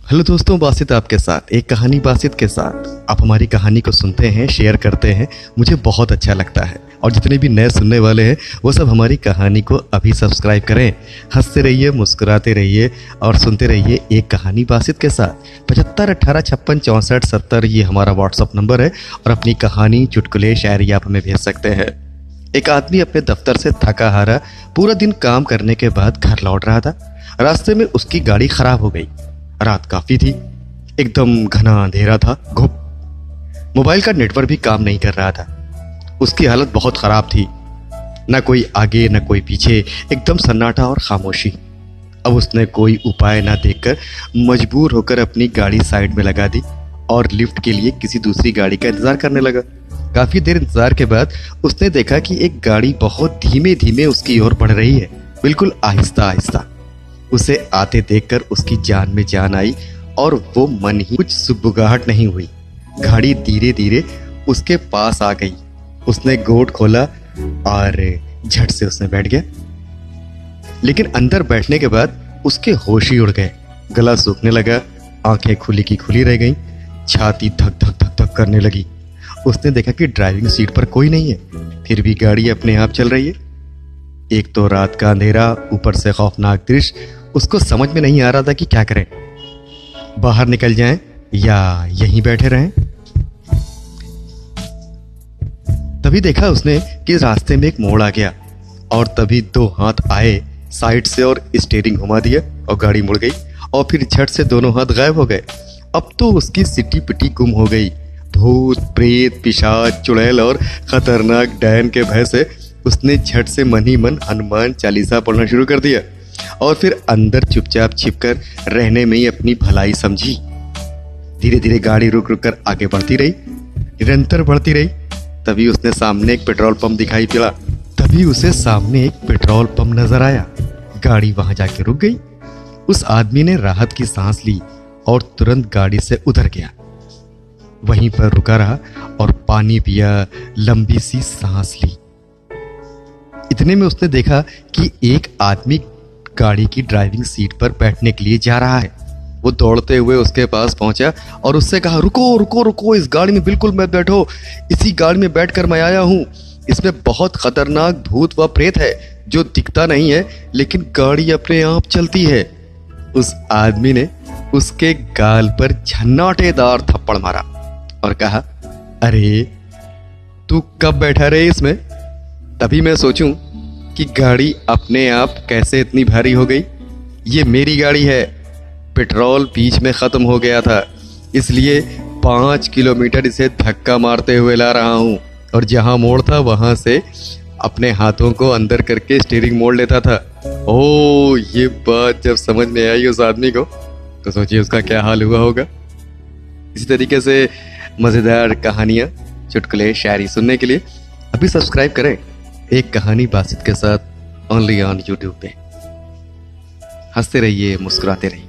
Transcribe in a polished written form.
Hello दोस्तों, बासित आपके साथ एक कहानी बासित के साथ। आप हमारी कहानी को सुनते हैं, शेयर करते हैं, मुझे बहुत अच्छा लगता है। और जितने भी नए सुनने वाले हैं वो सब हमारी कहानी को अभी सब्सक्राइब करें। हंसते रहिए, मुस्कुराते रहिए और सुनते रहिए एक कहानी बासित के साथ। 75 18 56 64 70 ये हमारा व्हाट्सअप नंबर है और अपनी कहानी, चुटकुले, शायरी आप हमें भेज सकते हैं। एक आदमी अपने दफ्तर से थका हारा पूरा दिन काम करने के बाद घर लौट रहा था। रास्ते में उसकी गाड़ी खराब हो गई। रात काफी थी, एकदम घना अंधेरा था। घुप मोबाइल का नेटवर्क भी काम नहीं कर रहा था। उसकी हालत बहुत खराब थी, न कोई आगे न कोई पीछे, एकदम सन्नाटा और खामोशी। अब उसने कोई उपाय ना देखकर मजबूर होकर अपनी गाड़ी साइड में लगा दी और लिफ्ट के लिए किसी दूसरी गाड़ी का इंतजार करने लगा। काफी देर इंतजार के बाद उसने देखा कि एक गाड़ी बहुत धीमे धीमे उसकी ओर बढ़ रही है, बिल्कुल आहिस्ता आहिस्ता। उसे आते देखकर उसकी जान में जान आई और वो मन ही कुछ सुबुगाहट नहीं हुई। गाड़ी धीरे धीरे उसके पास आ गई। उसने गेट खोला और झट से उसने बैठ गया। लेकिन अंदर बैठने के बाद उसके होश ही उड़ गए। गला सूखने लगा, आंखें खुली की खुली रह गईं, छाती धक धक धक धक करने लगी। उसने देखा कि ड्राइविंग सीट पर कोई नहीं है, फिर भी गाड़ी अपने आप चल रही है। एक तो रात का अंधेरा, ऊपर से खौफनाक दृश्य। उसको समझ में नहीं आ रहा था कि क्या करें, बाहर निकल जाएं या यहीं बैठे रहें। तभी देखा उसने कि रास्ते में एक मोड़ आ गया और तभी दो हाथ आए साइड से और स्टीयरिंग घुमा दिया और गाड़ी मुड़ गई और फिर झट से दोनों हाथ गायब हो गए। अब तो उसकी सिटी पिटी गुम हो गई। भूत, प्रेत, पिशाच, चुड़ैल और खतरनाक डायन के भय से उसने झट से मन ही मन हनुमान चालीसा पढ़ना शुरू कर दिया और फिर अंदर चुपचाप छिपकर रहने में ही अपनी भलाई समझी। धीरे धीरे गाड़ी रुक रुक कर आगे बढ़ती रही, निरंतर बढ़ती रही। तभी उसने सामने एक पेट्रोल पंप दिखाई पड़ा। तभी उसे सामने एक पेट्रोल पंप नजर आया। गाड़ी वहां जाके रुक गई। उस आदमी ने राहत की सांस ली और तुरंत गाड़ी से उतर गया। वहीं पर रुका रहा और पानी पिया, लंबी सी सांस ली। इतने में उसने देखा कि एक आदमी गाड़ी की ड्राइविंग सीट पर बैठने के लिए जा रहा है। वो दौड़ते हुए उसके पास पहुंचा और उससे कहा, रुको रुको रुको, इस गाड़ी में बिल्कुल मत बैठो। इसी गाड़ी में बैठकर मैं आया हूं। इसमें बहुत खतरनाक भूत व प्रेत है जो दिखता नहीं है, लेकिन गाड़ी अपने आप चलती है। उस आदमी ने उसके गाल पर झन्नाटेदार थप्पड़ मारा और कहा, अरे तू कब बैठा रहे इसमें? तभी मैं सोचूं कि गाड़ी अपने आप कैसे इतनी भारी हो गई। ये मेरी गाड़ी है, पेट्रोल बीच में खत्म हो गया था, इसलिए 5 किलोमीटर इसे धक्का मारते हुए ला रहा हूं और जहां मोड़ था वहां से अपने हाथों को अंदर करके स्टीयरिंग मोड़ लेता था। ओ, ये बात जब समझ में आई उस आदमी को तो सोचिए उसका क्या हाल हुआ होगा। इसी तरीके से मजेदार कहानियां, चुटकुले, शायरी सुनने के लिए अभी सब्सक्राइब करें एक कहानी बासित के साथ, ओनली ऑन यूट्यूब पे। हंसते रहिए, मुस्कुराते रहिए।